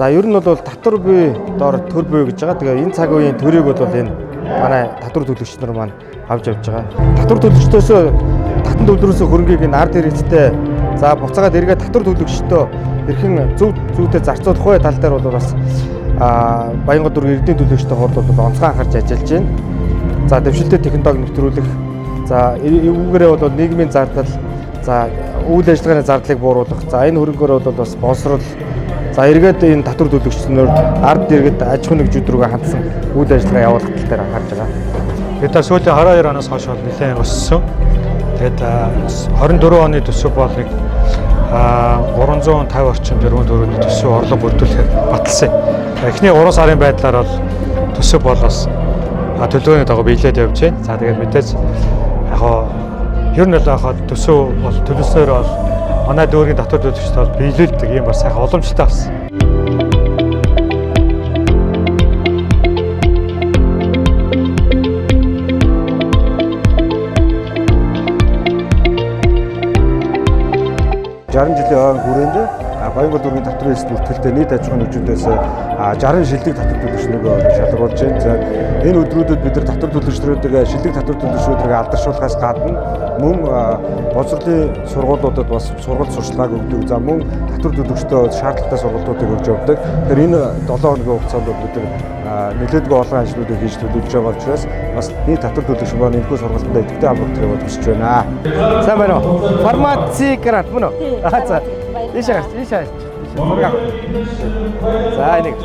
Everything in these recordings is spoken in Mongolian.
За ер нь бол татвар буй доор төр буй гэж байгаа. Тэгээ энэ цаг үеийн төрийг бол энэ манай татвар төлөгч нар маань авч явж байгаа. Татвар төлөгчдөөс татан төлрөөсөө хөрөнгийг энэ ард иргэдтэй за буцаагаад эргээд татвар төлөгчдөө хэрхэн зүйтэй зарцуулах вэ тал дээр бол бас Баянгол дүүргийн эрдэнэ төлөөлөгчтэй хурд бол онцгой анхаарч ажиллаж байна. За дэвшилтэй технологи нэвтрүүлэх, за үүгээрээ бол нийгмийн зардал, за үйл ажиллагааны зардлыг бууруулах, за энэ хөрөнгөөр бол бас боловсрол, за эргээд энэ татвар төлөгчнөр ард иргэд аж ахуйн нэгжүүд рүүгээ хандсан үйл ажиллагаа явуулах тал дээр анхаарч байгаа. Тэгээд сүүлийн 22 оноос хойш бол нэлээд өссөн. Тэгээд 24 оны төсөв бол нэг 350 орчим тэрбум төгрөгийн төсөв орлого бүрдүүлэхэд баталсан. Эхний 3 сарын байдлаар бол төсөв бол бас төлөвлөгөөний дагуу биелээд явж байна. За тэгээд мэдээж ер нь бол төсөв бол төлөвлөснөөр бол манай дүүргийн татвар төлөгчд бол биелүүлдэг ийм бас сайхан уламжлалтай болсон. Жилийн хүрээнд Баянгол дүүргийн татварын эсрэг бүртгэлтэй нийт аж ахуйн нэгжүүдээс 60 шилдэг татвар төлөгчнийг шалгаруулж байна. За энэ өдрүүдэд бид нар татвар төлөгчдүүдээ шилдэг татвар төлөгчдүүдийг алдаршуулахаас гадна мөн боловсролын сургуулиудад бас сургалт сурчлагыг өгдөг. За мөн татвар төлөгчдөө шаардлагатай сургалтуудыг өгж явдаг. Тэгэхээр энэ 7 хоногийн хугацаанд бид нар нэлээдгүй олон ажлуудыг хийж төлөвлөж байгаа учраас бас нийт татвар төлөгч маань энэхүү сургалтанд идэвхтэй хамрагдахыг хүсэж байна. Сайн байна уу? Фармаци грант мөн үү? За ийшээ. За энийг.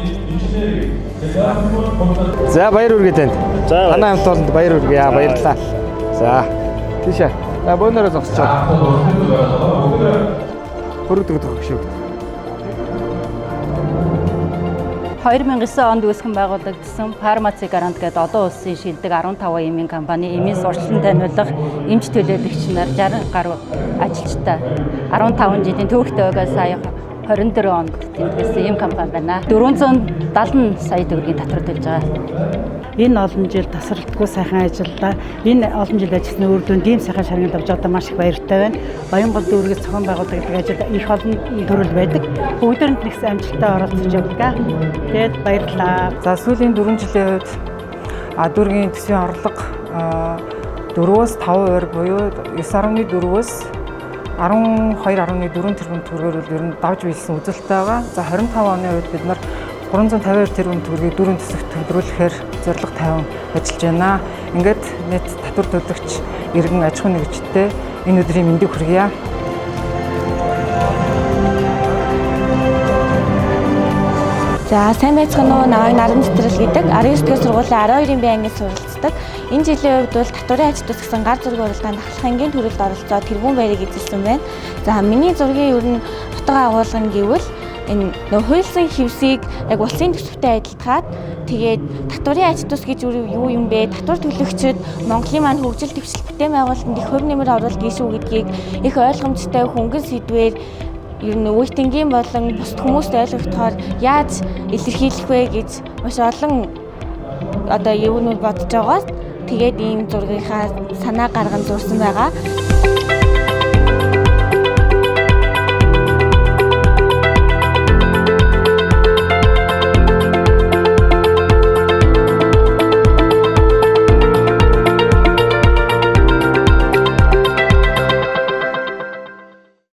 За баяр хүргэе танд. Танай хамт олонд баяр хүргэе. Баярлалаа. За тийшээ. За бөөнөрөө зогсчоод. Хүрдэг шүү. 2009 онд үүсгэн байгуулагдсан Фармаци грант гэдэг олон улсын шилдэг 15 эмийн компани эмийн сурчлан таниулах эмч төлөөлөгч нар 60 гаруй ажилчтай 15 жилийн төвөгтэй байгаа сая 24 онд тэмдэглэсэн эм компани байна. 470 сая төгрөгийн татвар төлж байгаа. Энэ олон жил тасралтгүй сайхан ажиллаа. Энэ олон жил ажилласны үр дүнд ийм сайхан шарганд авч байгаадаа маш их баяртай байна. Баянгол дүүргээс зохион байгуулагддаг ажил их олон төрөл байдаг. Бүгдээрээ нэгс амжилттай оролцож явдаг. Тэгээд баярлалаа. За сүүлийн 4 жилийн үед дүүргийн төсвийн орлого 4-өөс 5% буюу 9.4-өөс 12.4 тэрбум төгрөгөөр ер нь давж биелсэн үзүүлэлттэй байгаа. За 25 оны үед бид нар 352 тэрбум төгрөгийг дөрвөн төсөвт төвлөрүүлэхээр зорилго тавин ажиллаж байна. Ингээд нийт татвар төлөгч иргэн аж ахуйн нэгжтэй энэ өдрийн мэндийг хүргье. За сайн байцгаана уу? Намайг Наран Цэцэрлэг гэдэг 19 дэх сургуулийн 12-ын бие ангид суралцдаг. Энэ жилийн үед бол татварын аж ахуйс гэсэн гар зургийн уралдаанд ахлахангийн төрөлд оролцоод тэрбум байрыг эзэлсэн байна. За миний зургийн ер нь утга агуулгын гэвэл энэ хуульсан хевсийг яг улсын төсөвтэй адилтгаад тэгээд татварын аж ахуйс гэж юу юм бэ? Татвар төлөгчид Монголын маань хөгжил дэвшил бүтээн байгуулалтанд их хөв нэмэр оруулалт гişүү гэдгийг их ойлгомжтой хөнгөн сэдвээр ер нь үеийнгийн болон бусад хүмүүст ойлгохоор яаж илэрхийлэх вэ гэж маш олон юунууд бодож байгаа. Тэгээд ийм зургийнхаа санаа гарган зурсан байгаа.